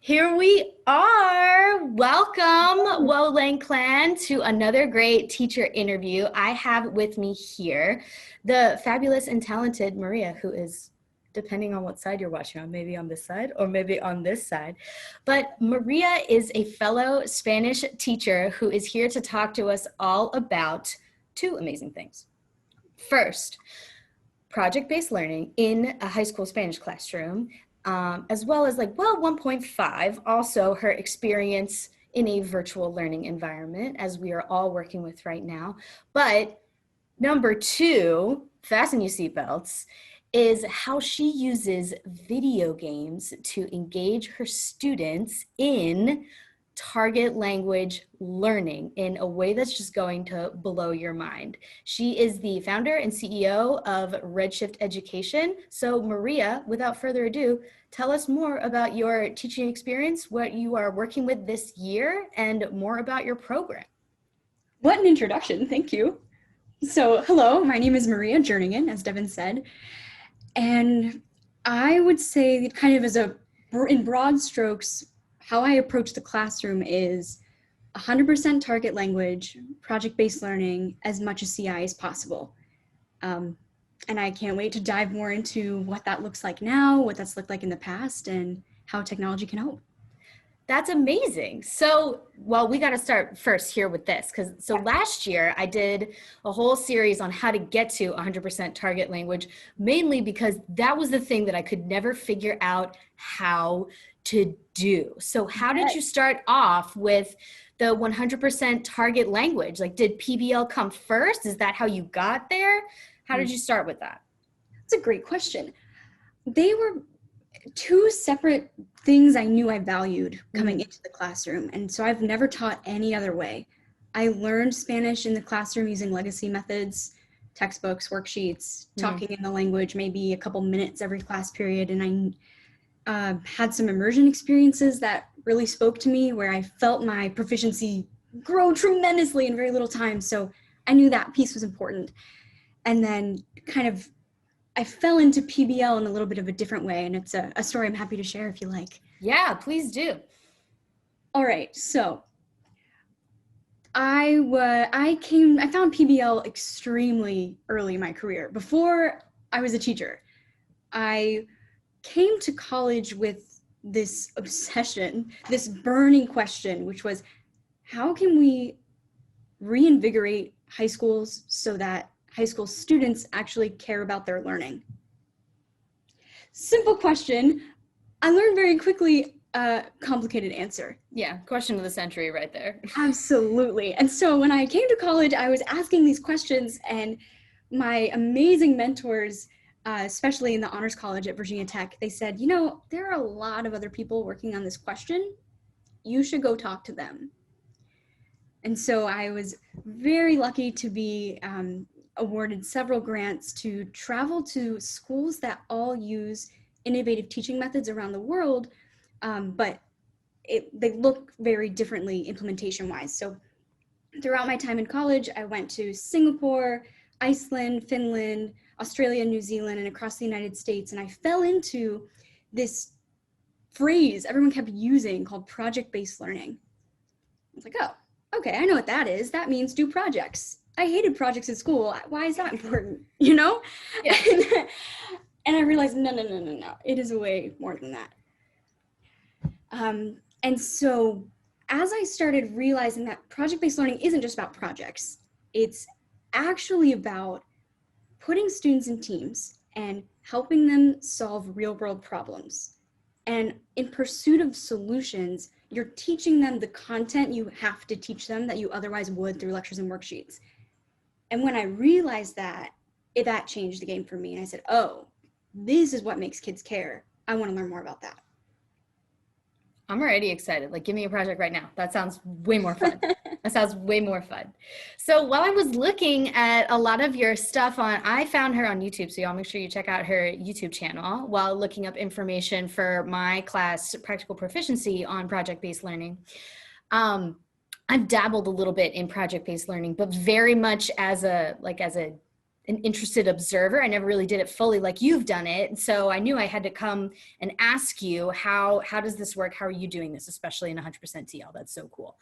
Here we are. Welcome, Woe Lang Clan, to another great teacher interview. I have with me here the fabulous and talented Maria, who is, depending on what side you're watching on, maybe on this side or maybe on this side. But Maria is a fellow Spanish teacher who is here to talk to us all about two amazing things. First, project-based learning in a high school Spanish classroom, as well as 1.5, also her experience in a virtual learning environment, as we are all working with right now. But number two, fasten your seatbelts, is how she uses video games to engage her students in target language learning in a way that's just going to blow your mind. She is the founder and CEO of Redshift Education. So Maria, without further ado, tell us more about your teaching experience, what you are working with this year, and more about your program. What an introduction, thank you. So hello, my name is Maria Jernigan, as Devin said. And I would say kind of in broad strokes, how I approach the classroom is 100% target language, project-based learning, as much as CI as possible. And I can't wait to dive more into what that looks like now, what that's looked like in the past, and how technology can help. That's amazing. So, well, we got to start first here with this, because last year I did a whole series on how to get to 100% target language, mainly because that was the thing that I could never figure out how to do. So how did you start off with the 100% target language? Like, did PBL come first? Is that how you got there? How did you start with that? That's a great question. They were two separate things I knew I valued coming into the classroom. And so I've never taught any other way. I learned Spanish in the classroom using legacy methods, textbooks, worksheets, talking in the language, maybe a couple minutes every class period. And I had some immersion experiences that really spoke to me, where I felt my proficiency grow tremendously in very little time. So I knew that piece was important. And then I fell into PBL in a little bit of a different way, and it's a story I'm happy to share if you like. Yeah, please do. All right, so I found PBL extremely early in my career. Before I was a teacher, I came to college with this obsession, this burning question, which was, how can we reinvigorate high schools so that high school students actually care about their learning? Simple question. I learned very quickly a complicated answer. Yeah, question of the century right there. Absolutely. And so when I came to college, I was asking these questions, and my amazing mentors, especially in the Honors College at Virginia Tech, they said, you know, there are a lot of other people working on this question. You should go talk to them. And so I was very lucky to be awarded several grants to travel to schools that all use innovative teaching methods around the world, but they look very differently implementation-wise. So throughout my time in college, I went to Singapore, Iceland, Finland, Australia, New Zealand, and across the United States, and I fell into this phrase everyone kept using called project-based learning. I was like, oh, okay, I know what that is. That means do projects. I hated projects in school. Why is that important? You know? Yeah. And I realized, no. It is way more than that. And so as I started realizing that project-based learning isn't just about projects, it's actually about putting students in teams and helping them solve real-world problems. And in pursuit of solutions, you're teaching them the content you have to teach them that you otherwise would through lectures and worksheets. And when I realized that, that changed the game for me. And I said, oh, this is what makes kids care. I want to learn more about that. I'm already excited. Like, give me a project right now. That sounds way more fun. That sounds way more fun. So while I was looking at a lot of your stuff I found her on YouTube. So y'all make sure you check out her YouTube channel while looking up information for my class, Practical Proficiency, on project-based learning. I've dabbled a little bit in project-based learning, but very much as a an interested observer. I never really did it fully like you've done it. And so I knew I had to come and ask you, how does this work? How are you doing this, especially in 100% TL? That's so cool.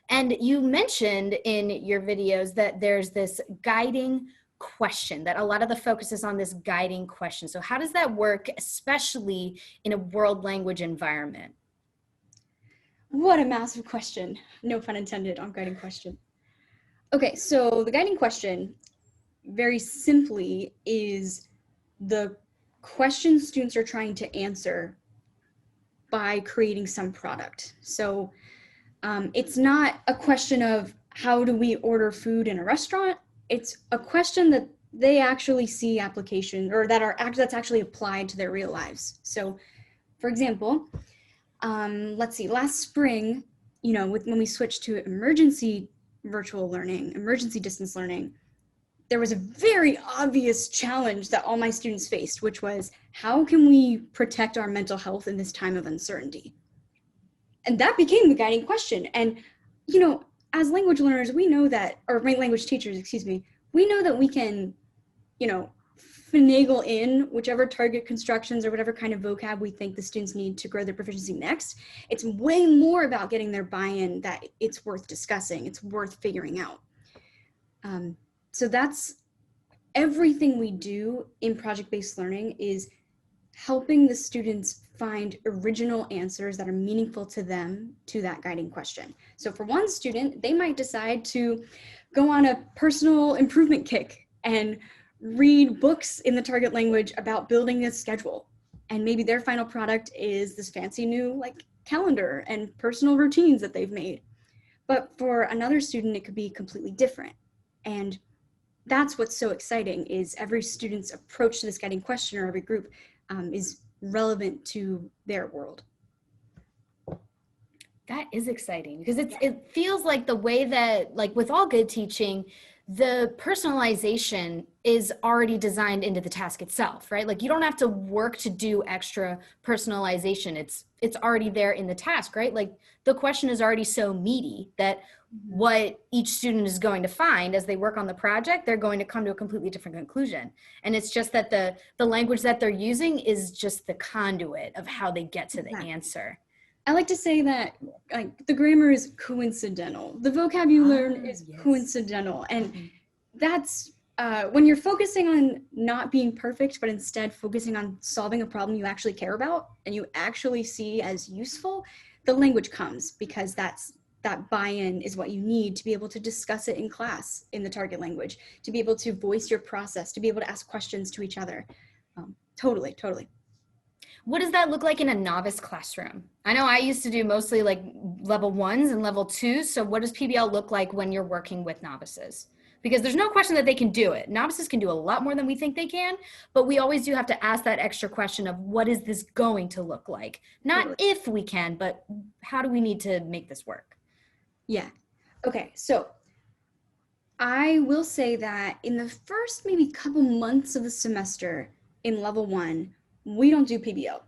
And you mentioned in your videos that there's this guiding question, that a lot of the focus is on this guiding question. So how does that work, especially in a world language environment? What a massive question. No pun intended on guiding question. Okay, so the guiding question, very simply, is the question students are trying to answer by creating some product. So it's not a question of how do we order food in a restaurant. It's a question that they actually see application, or that's actually applied to their real lives. So, for example, let's see, last spring, when we switched to emergency virtual learning, emergency distance learning, there was a very obvious challenge that all my students faced, which was, how can we protect our mental health in this time of uncertainty? And that became the guiding question. And, as language learners, we know that, or language teachers, excuse me, we know that we can, finagle in whichever target constructions or whatever kind of vocab we think the students need to grow their proficiency next. It's way more about getting their buy-in, that it's worth discussing, it's worth figuring out. So that's everything we do in project-based learning, is helping the students find original answers that are meaningful to them, to that guiding question. So for one student, they might decide to go on a personal improvement kick and read books in the target language about building a schedule. And maybe their final product is this fancy new calendar and personal routines that they've made. But for another student, it could be completely different. And that's what's so exciting, is every student's approach to this guiding question, or every group, is relevant to their world. That is exciting, because it feels like the way that, with all good teaching, the personalization is already designed into the task itself, right? You don't have to work to do extra personalization. It's already there in the task, right? The question is already so meaty that what each student is going to find as they work on the project, they're going to come to a completely different conclusion. And it's just that the language that they're using is just the conduit of how they get to the answer. I like to say that the grammar is coincidental. The vocab you learn is coincidental. And that's when you're focusing on not being perfect, but instead focusing on solving a problem you actually care about and you actually see as useful, the language comes, because that buy-in is what you need to be able to discuss it in class in the target language, to be able to voice your process, to be able to ask questions to each other. Totally. What does that look like in a novice classroom? I know I used to do mostly level 1s and level 2s. So what does PBL look like when you're working with novices? Because there's no question that they can do it. Novices can do a lot more than we think they can, but we always do have to ask that extra question of, what is this going to look like? Not if we can, but how do we need to make this work? Yeah. Okay. So I will say that in the first maybe couple months of the semester in level 1, we don't do PBL.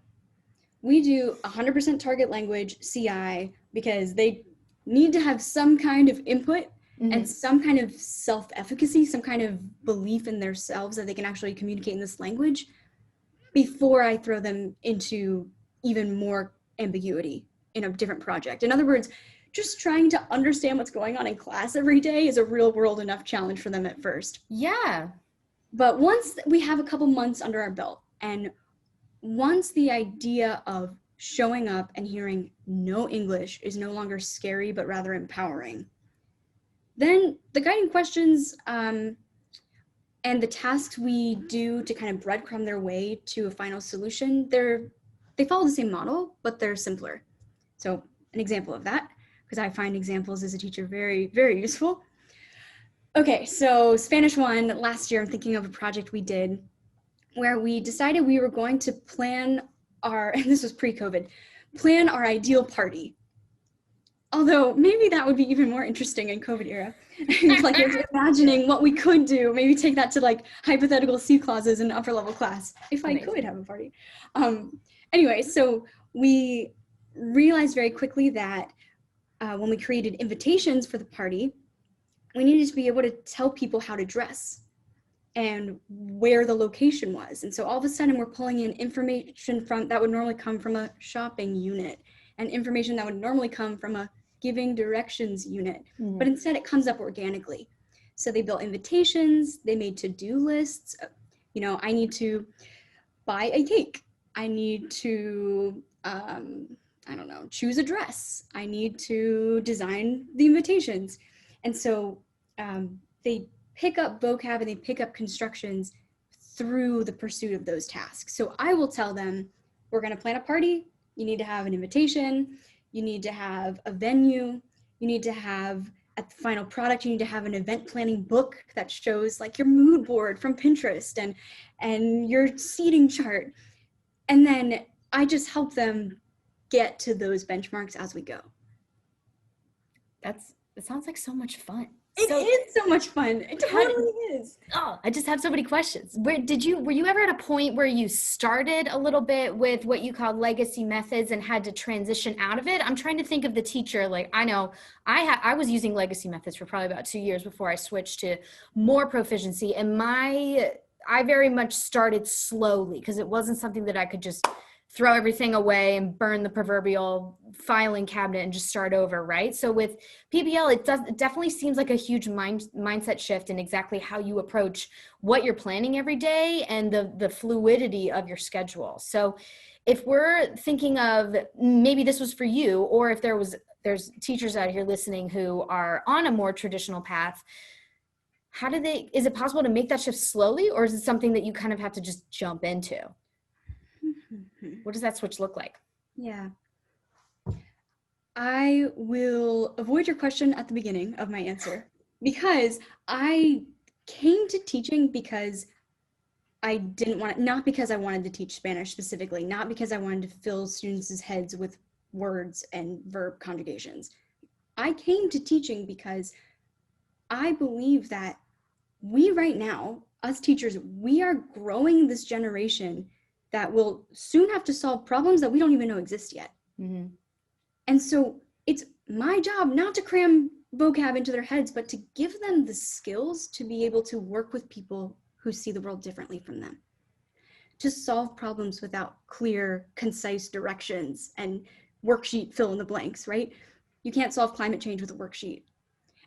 We do 100% target language CI, because they need to have some kind of input and some kind of self-efficacy, some kind of belief in themselves that they can actually communicate in this language before I throw them into even more ambiguity in a different project. In other words, just trying to understand what's going on in class every day is a real world enough challenge for them at first. Yeah. But once we have a couple months under our belt, and once the idea of showing up and hearing no English is no longer scary, but rather empowering, then the guiding questions and the tasks we do to kind of breadcrumb their way to a final solution, they follow the same model, but they're simpler. So an example of that, because I find examples as a teacher very, very useful. Okay, so Spanish 1, last year I'm thinking of a project we did where we decided we were going to plan and this was pre-COVID, plan our ideal party. Although maybe that would be even more interesting in COVID era. Imagining what we could do, maybe take that to hypothetical C clauses in upper level class, if I could have a party. Anyway, so we realized very quickly that when we created invitations for the party, we needed to be able to tell people how to dress. and where the location was. And so all of a sudden we're pulling in information from that would normally come from a shopping unit and information that would normally come from a giving directions unit, but instead it comes up organically. So they built invitations, they made to-do lists. You know, I need to buy a cake. I need to, I don't know, choose a dress. I need to design the invitations. And so they pick up vocab and they pick up constructions through the pursuit of those tasks. So I will tell them, we're going to plan a party. You need to have an invitation. You need to have a venue. You need to have, at the final product, you need to have an event planning book that shows like your mood board from Pinterest and your seating chart. And then I just help them get to those benchmarks as we go. It sounds like so much fun. It is so much fun. It totally is. Oh, I just have so many questions. Were you ever at a point where you started a little bit with what you call legacy methods and had to transition out of it? I'm trying to think of the teacher. Like, I know I was using legacy methods for probably about 2 years before I switched to more proficiency. And I very much started slowly because it wasn't something that I could just throw everything away and burn the proverbial filing cabinet and just start over, right? So with PBL, it definitely seems like a huge mindset shift in exactly how you approach what you're planning every day and the fluidity of your schedule. So if we're thinking of, maybe this was for you, or if there's teachers out here listening who are on a more traditional path, is it possible to make that shift slowly, or is it something that you kind of have to just jump into? What does that switch look like? Yeah. I will avoid your question at the beginning of my answer because I came to teaching because I didn't want it, not because I wanted to teach Spanish specifically, not because I wanted to fill students' heads with words and verb conjugations. I came to teaching because I believe that we right now, us teachers, we are growing this generation that will soon have to solve problems that we don't even know exist yet. Mm-hmm. And so it's my job not to cram vocab into their heads, but to give them the skills to be able to work with people who see the world differently from them, to solve problems without clear, concise directions and worksheet fill in the blanks, right? You can't solve climate change with a worksheet.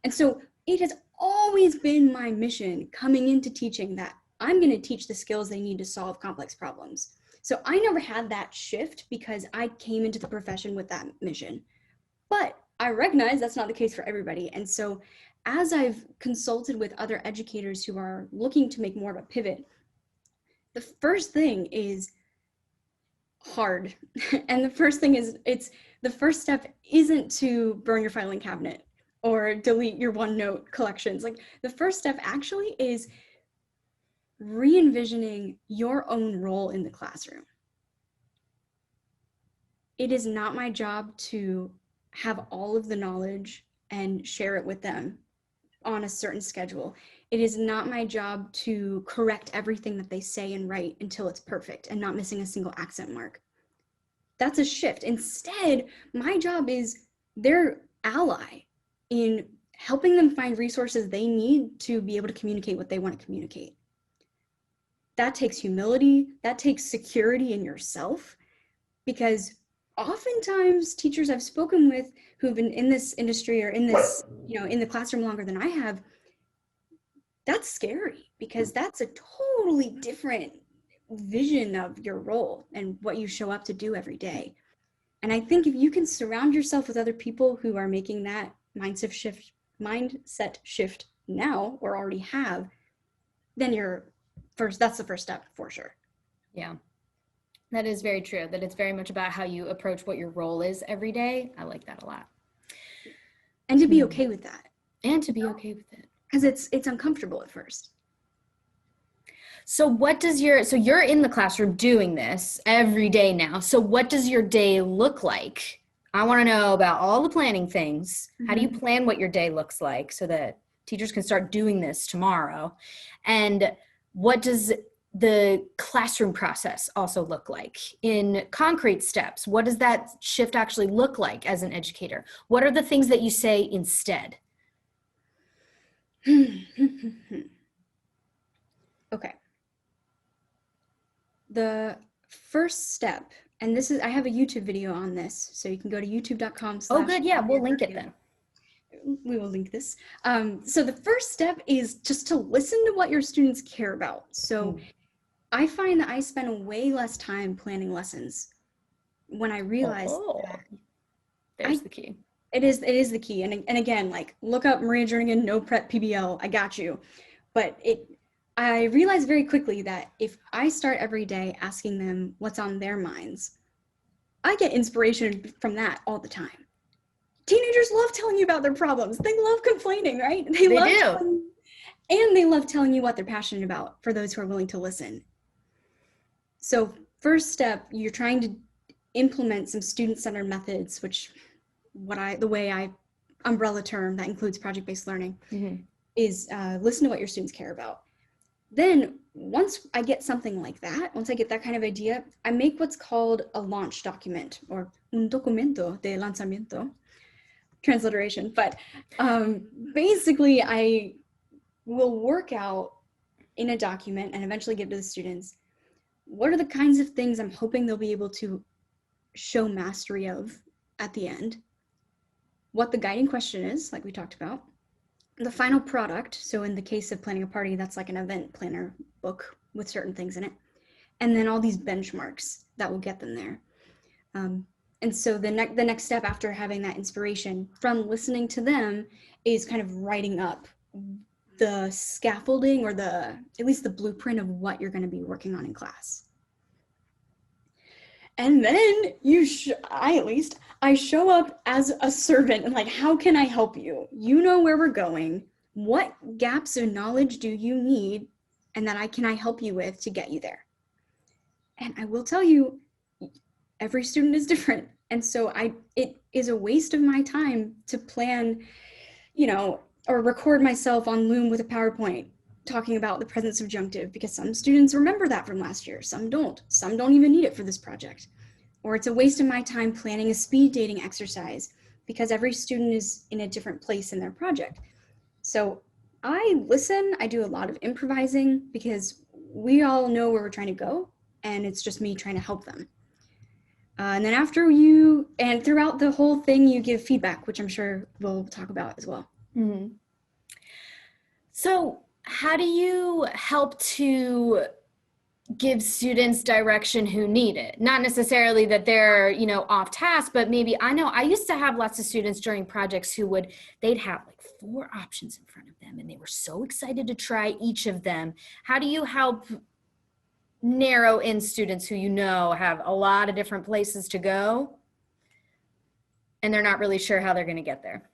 And so it has always been my mission coming into teaching that I'm going to teach the skills they need to solve complex problems. So I never had that shift because I came into the profession with that mission. But I recognize that's not the case for everybody. And so as I've consulted with other educators who are looking to make more of a pivot, the first thing is hard. And the first thing is, the first step isn't to burn your filing cabinet or delete your OneNote collections. Like, the first step actually is re-envisioning your own role in the classroom. It is not my job to have all of the knowledge and share it with them on a certain schedule. It is not my job to correct everything that they say and write until it's perfect and not missing a single accent mark. That's a shift. Instead, my job is their ally in helping them find resources they need to be able to communicate what they want to communicate. That takes humility, that takes security in yourself, because oftentimes teachers I've spoken with who've been in this industry or in this, in the classroom longer than I have, that's scary because that's a totally different vision of your role and what you show up to do every day. And I think if you can surround yourself with other people who are making that mindset shift now or already have, then that's the first step for sure. Yeah, that is very true. That it's very much about how you approach what your role is every day. I like that a lot. And to be okay with that. And to be okay with it. Because it's uncomfortable at first. So you're in the classroom doing this every day now. So what does your day look like? I want to know about all the planning things. Mm-hmm. How do you plan what your day looks like so that teachers can start doing this tomorrow? And what does the classroom process also look like in concrete steps? What does that shift actually look like as an educator? What are the things that you say instead? Okay. The first step, and this is, I have a YouTube video on this, so you can go to youtube.com/ Oh, good. Yeah, we'll link it then. We will link this. So the first step is just to listen to what your students care about. So I find that I spend way less time planning lessons when I realize that there's the key. It is the key. And again, like, look up Maria Jernigan, no prep PBL, I got you. But I realized very quickly that if I start every day asking them what's on their minds, I get inspiration from that all the time. Teenagers love telling you about their problems. They love complaining, right? They do. And they love telling you what they're passionate about, for those who are willing to listen. So first step, you're trying to implement some student-centered methods, which the way I umbrella term that includes project-based learning is listen to what your students care about. Then once I get something like that, once I get that kind of idea, I make what's called a launch document, or un documento de lanzamiento, transliteration. But basically I will work out in a document and eventually give to the students what are the kinds of things I'm hoping they'll be able to show mastery of at the end, what the guiding question is, like we talked about, the final product. So in the case of planning a party, that's like an event planner book with certain things in it. And then all these benchmarks that will get them there. And so the next step after having that inspiration from listening to them is kind of writing up the scaffolding, or at least the blueprint of what you're going to be working on in class. And then I show up as a servant and like, how can I help you? You know where we're going. What gaps of knowledge do you need? And that can I help you with to get you there? And I will tell you, every student is different. And so it is a waste of my time to plan, or record myself on Loom with a PowerPoint talking about the present subjunctive, because some students remember that from last year, some don't even need it for this project. Or it's a waste of my time planning a speed dating exercise, because every student is in a different place in their project. So I listen, I do a lot of improvising, because we all know where we're trying to go, and it's just me trying to help them. And then and throughout the whole thing, you give feedback, which I'm sure we'll talk about as well. Mm-hmm. So how do you help to give students direction who need it? Not necessarily that they're, off task, but maybe I used to have lots of students during projects they'd have like 4 options in front of them, and they were so excited to try each of them. How do you help narrow in students who have a lot of different places to go and they're not really sure how they're going to get there?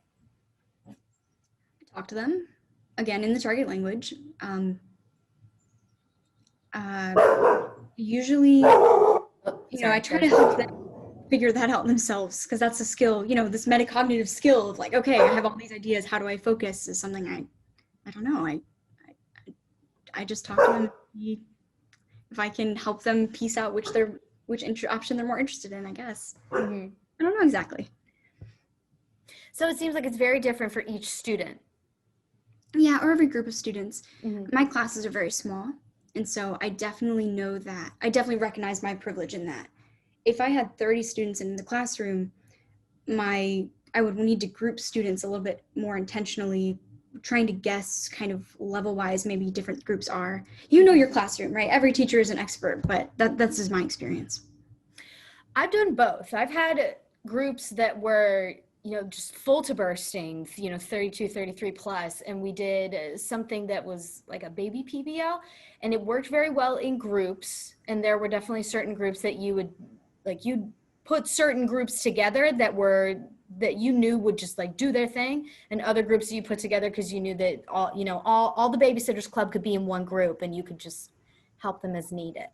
Talk to them again in the target language. Usually, I try to help them figure that out themselves, because that's a skill, this metacognitive skill of like, okay, I have all these ideas, how do I focus, is something I don't know. I just talk to them, if I can help them piece out which option they're more interested in, I guess. I don't know exactly. So it seems like it's very different for each student. Yeah, or every group of students. My classes are very small, and so I definitely recognize my privilege in that. If I had 30 students in the classroom, I would need to group students a little bit more intentionally, trying to guess kind of level-wise maybe different groups are. Your classroom, right? Every teacher is an expert, but that's just my experience. I've done both. I've had groups that were just full to bursting, 32, 33 plus. And we did something that was like a baby PBL, and it worked very well in groups. And there were definitely certain groups that you'd put certain groups together that you knew would just like do their thing, and other groups that you put together because you knew that all the Babysitters Club could be in one group and you could just help them as needed.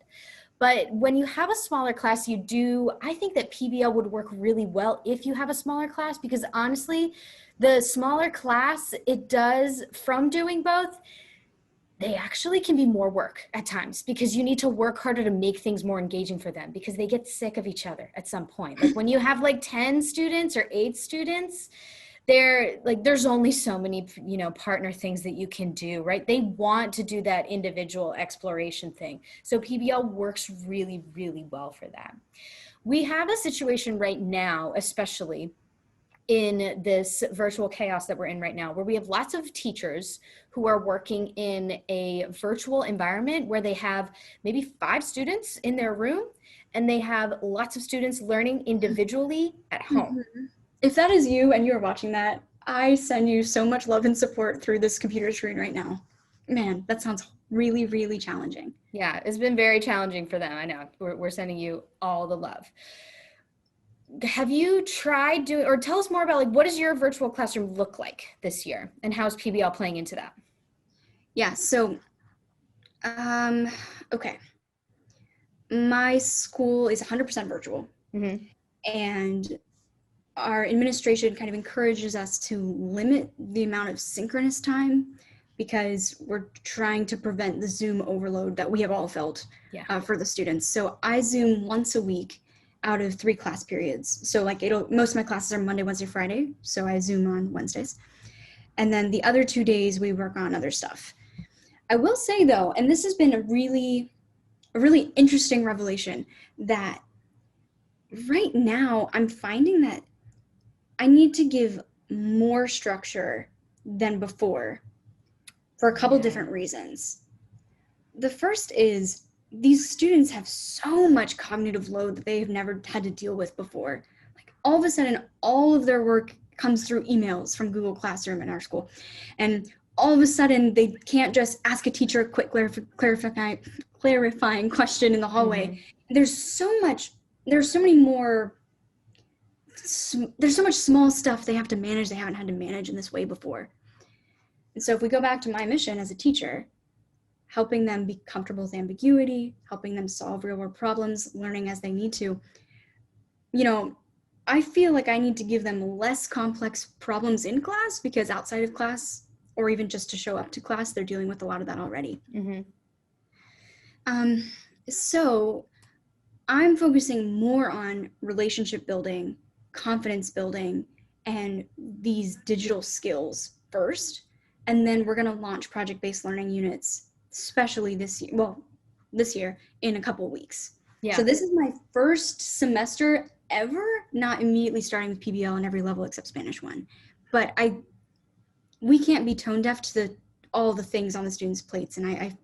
But when you have a smaller class, I think that PBL would work really well if you have a smaller class, because honestly, the smaller class, it does, from doing both, they actually can be more work at times, because you need to work harder to make things more engaging for them, because they get sick of each other at some point. Like when you have like 10 students or 8 students, there's only so many, partner things that you can do, right? They want to do that individual exploration thing. So PBL works really, really well for that. We have a situation right now, especially in this virtual chaos that we're in right now, where we have lots of teachers who are working in a virtual environment where they have maybe 5 students in their room and they have lots of students learning individually at home. If that is you and you're watching that, I send you so much love and support through this computer screen right now. Man, that sounds really, really challenging. Yeah, it's been very challenging for them. I know. We're sending you all the love. Have you tried doing, or tell us more about, like, what does your virtual classroom look like this year, and how's PBL playing into that? Yeah, so, okay. My school is 100% virtual, and our administration kind of encourages us to limit the amount of synchronous time because we're trying to prevent the Zoom overload that we have all felt for the students. So I Zoom once a week out of 3 class periods. So like most of my classes are Monday, Wednesday, Friday. So I Zoom on Wednesdays. And then the other 2 days we work on other stuff. I will say though, and this has been a really interesting revelation, that right now I'm finding that I need to give more structure than before for a couple different reasons. The first is these students have so much cognitive load that they have never had to deal with before. Like all of a sudden, all of their work comes through emails from Google Classroom in our school. And all of a sudden, they can't just ask a teacher a quick clarifying question in the hallway. There's so much small stuff they have to manage they haven't had to manage in this way before. And so if we go back to my mission as a teacher, helping them be comfortable with ambiguity, helping them solve real world problems, learning as they need to, I feel like I need to give them less complex problems in class because outside of class, or even just to show up to class, they're dealing with a lot of that already. So I'm focusing more on relationship building, confidence building, and these digital skills first. And then we're going to launch project-based learning units, especially this year in a couple weeks. So this is my first semester ever not immediately starting with PBL on every level except Spanish 1. But we can't be tone deaf to all the things on the students' plates, and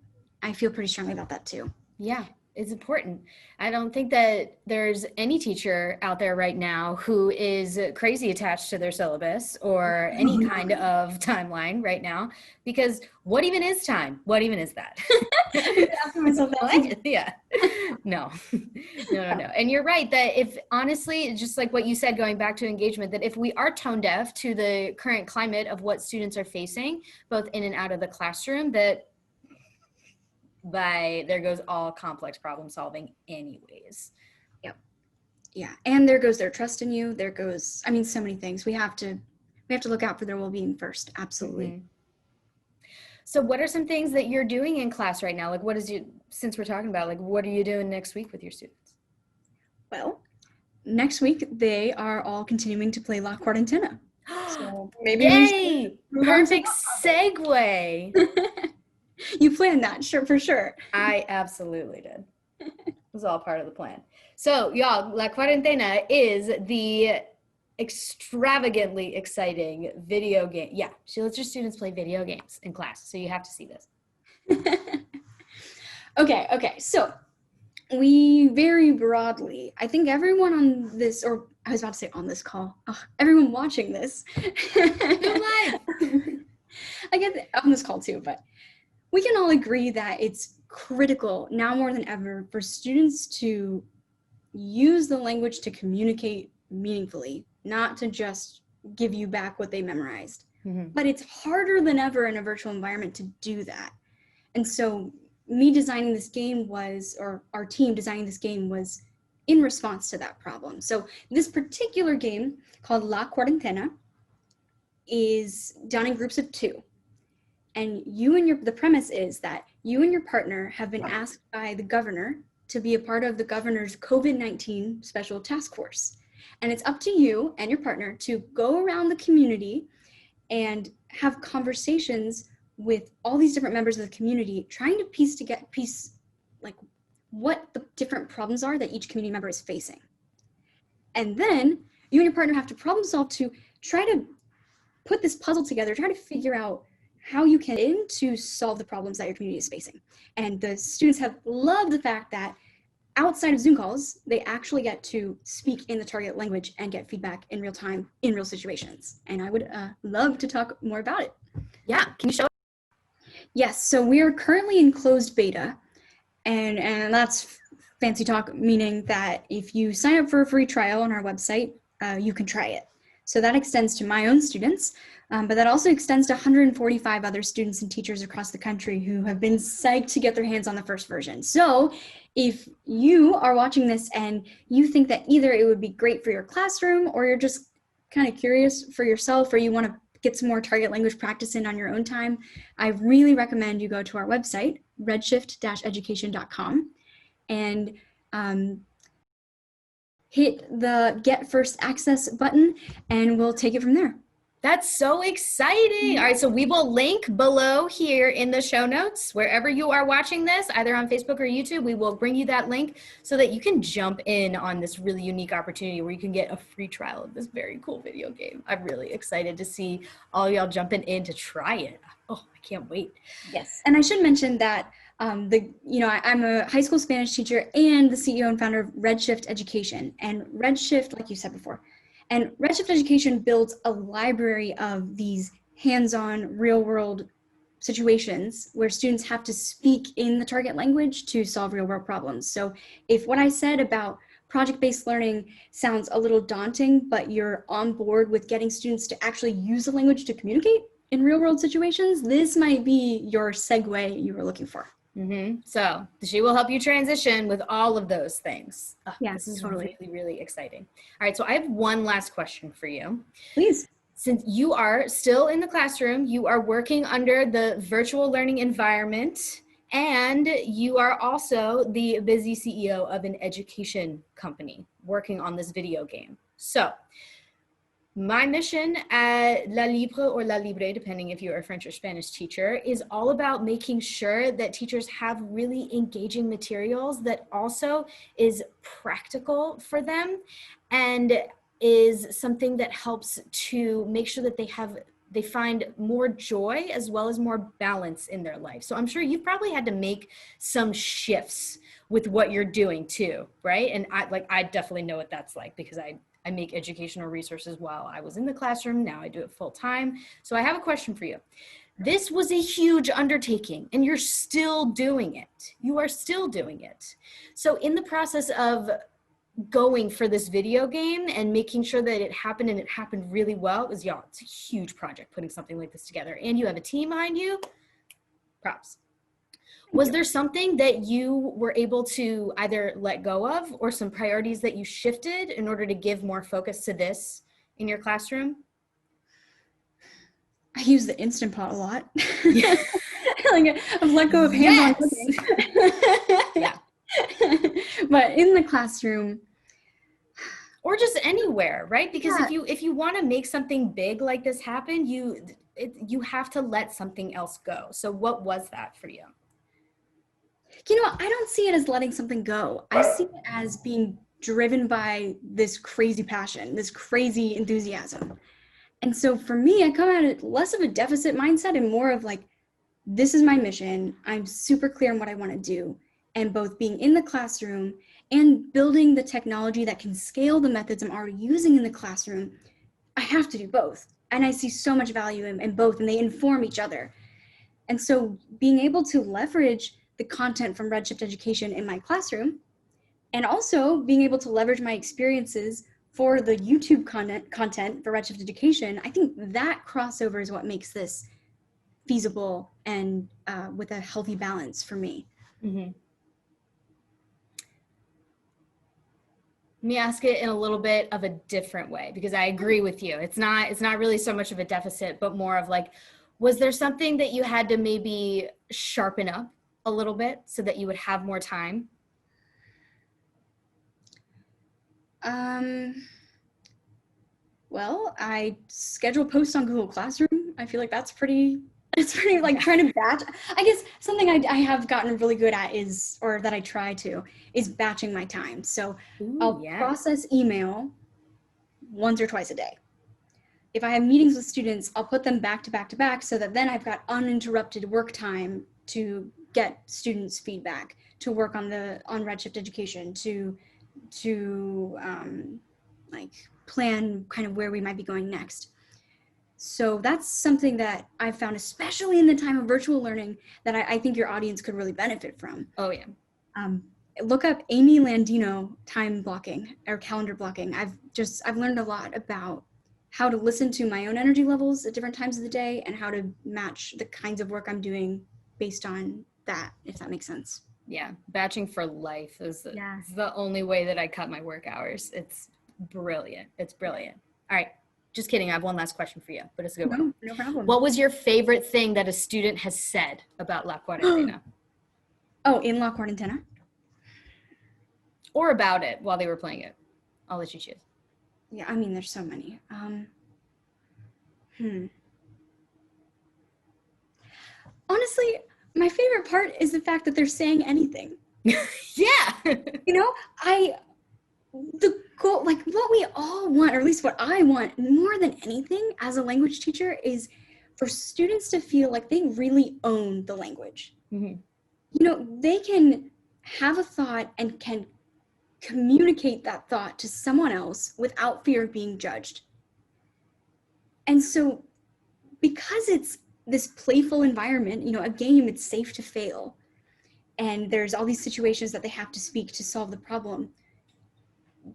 I feel pretty strongly about that too. Yeah. It's important. I don't think that there's any teacher out there right now who is crazy attached to their syllabus or any kind of timeline right now, because what even is time? What even is that? Yeah. No. And you're right that if honestly, just like what you said, going back to engagement, that if we are tone deaf to the current climate of what students are facing, both in and out of the classroom, that there goes all complex problem solving anyways. Yeah. And there goes their trust in you. There goes, so many things. We have to look out for their well-being first. Absolutely. So what are some things that you're doing in class right now? Like since we're talking about, like, what are you doing next week with your students? Well, next week they are all continuing to play La Cuarentena. So maybe Yay! Perfect segue. You planned that, for sure. I absolutely did. It was all part of the plan. So, y'all, La Cuarentena is the extravagantly exciting video game. Yeah, she lets her students play video games in class, so you have to see this. Okay. So, we very broadly, I think everyone on this, or I was about to say on this call, everyone watching this. Live. I get on this call too, but we can all agree that it's critical now more than ever for students to use the language to communicate meaningfully, not to just give you back what they memorized. But it's harder than ever in a virtual environment to do that. And so me designing this game or our team designing this game was in response to that problem. So this particular game called La Cuarentena is done in groups of 2. And the premise is that you and your partner have been asked by the governor to be a part of the governor's COVID-19 special task force. And it's up to you and your partner to go around the community and have conversations with all these different members of the community, trying to piece like what the different problems are that each community member is facing. And then you and your partner have to problem solve to try to put this puzzle together, try to figure out how you can to solve the problems that your community is facing. And the students have loved the fact that outside of Zoom calls, they actually get to speak in the target language and get feedback in real time, in real situations. And I would love to talk more about it. Yeah, can you show? Yes, so we are currently in closed beta, and that's fancy talk, meaning that if you sign up for a free trial on our website, you can try it. So that extends to my own students, but that also extends to 145 other students and teachers across the country who have been psyched to get their hands on the first version. So if you are watching this and you think that either it would be great for your classroom, or you're just kind of curious for yourself, or you want to get some more target language practice in on your own time, I really recommend you go to our website, redshift-education.com, and hit the Get First Access button, and we'll take it from there. That's so exciting. All right, so we will link below here in the show notes, wherever you are watching this, either on Facebook or YouTube, we will bring you that link so that you can jump in on this really unique opportunity where you can get a free trial of this very cool video game. I'm really excited to see all y'all jumping in to try it. Oh, I can't wait. Yes, and I should mention that I'm a high school Spanish teacher and the CEO and founder of Redshift Education. And Redshift, like you said before, and Redshift Education builds a library of these hands-on real-world situations where students have to speak in the target language to solve real-world problems. So if what I said about project-based learning sounds a little daunting, but you're on board with getting students to actually use the language to communicate in real-world situations, this might be your segue you were looking for. Mm-hmm. So she will help you transition with all of those things. Yeah, this is totally. really, really exciting. All right, so I have one last question for you. Please. Since you are still in the classroom, you are working under the virtual learning environment, and you are also the busy CEO of an education company working on this video game. So my mission at La Libre or La Libre, depending if you're a French or Spanish teacher, is all about making sure that teachers have really engaging materials that also is practical for them and is something that helps to make sure that they find more joy as well as more balance in their life. So I'm sure you've probably had to make some shifts with what you're doing too, right? And I definitely know what that's like, because I make educational resources while I was in the classroom. Now I do it full time. So I have a question for you. This was a huge undertaking and you're still doing it. You are still doing it. So in the process of going for this video game and making sure that it happened and it happened really well, it's a huge project putting something like this together, and you have a team behind you. Props. Was there something that you were able to either let go of, or some priorities that you shifted in order to give more focus to this in your classroom? I use the Instant Pot a lot. Yeah. Like I've let go of hands-on cooking. Yeah. But in the classroom, or just anywhere, right? Because if you want to make something big like this happen, you have to let something else go. So what was that for you? You know, I don't see it as letting something go. I see it as being driven by this crazy passion, this crazy enthusiasm. And so for me, I come at it less of a deficit mindset and more of like, this is my mission. I'm super clear on what I want to do. And both being in the classroom and building the technology that can scale the methods I'm already using in the classroom, I have to do both. And I see so much value in both, and they inform each other. And so being able to leverage the content from Redshift Education in my classroom, and also being able to leverage my experiences for the YouTube content for Redshift Education, I think that crossover is what makes this feasible and with a healthy balance for me. Mm-hmm. Let me ask it in a little bit of a different way, because I agree with you. It's not really so much of a deficit, but more of like, was there something that you had to maybe sharpen up a little bit so that you would have more time? Well, I schedule posts on Google Classroom. I feel like it's pretty like trying to batch. I guess something I have gotten really good at is, or that I try to, is batching my time. So I'll process email once or twice a day. If I have meetings with students, I'll put them back to back to back so that then I've got uninterrupted work time to get students' feedback, to work on Redshift Education, to like plan kind of where we might be going next. So that's something that I've found, especially in the time of virtual learning, that I think your audience could really benefit from. Oh yeah. Look up Amy Landino time blocking or calendar blocking. I've learned a lot about how to listen to my own energy levels at different times of the day and how to match the kinds of work I'm doing based on that, if that makes sense. Yeah, batching for life is the only way that I cut my work hours. It's brilliant. It's brilliant. All right, just kidding. I have one last question for you, but it's a good one. No problem. What was your favorite thing that a student has said about La Cuarentena? Oh, in La Cuarentena? Or about it while they were playing it. I'll let you choose. Yeah, I mean, there's so many. Honestly, my favorite part is the fact that they're saying anything. Yeah. You know, the goal, like what we all want, or at least what I want more than anything as a language teacher, is for students to feel like they really own the language. Mm-hmm. You know, they can have a thought and can communicate that thought to someone else without fear of being judged. And so because it's this playful environment, you know, a game, it's safe to fail. And there's all these situations that they have to speak to solve the problem.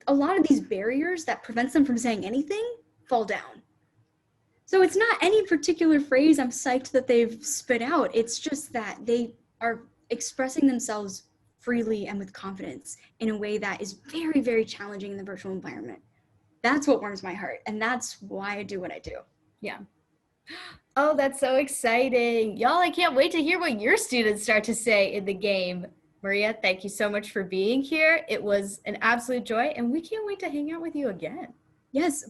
A lot of these barriers that prevents them from saying anything fall down. So it's not any particular phrase I'm psyched that they've spit out. It's just that they are expressing themselves freely and with confidence in a way that is very, very challenging in the virtual environment. That's what warms my heart. And that's why I do what I do. Yeah. Oh, that's so exciting. Y'all, I can't wait to hear what your students start to say in the game. Maria, thank you so much for being here. It was an absolute joy, and we can't wait to hang out with you again. Yes,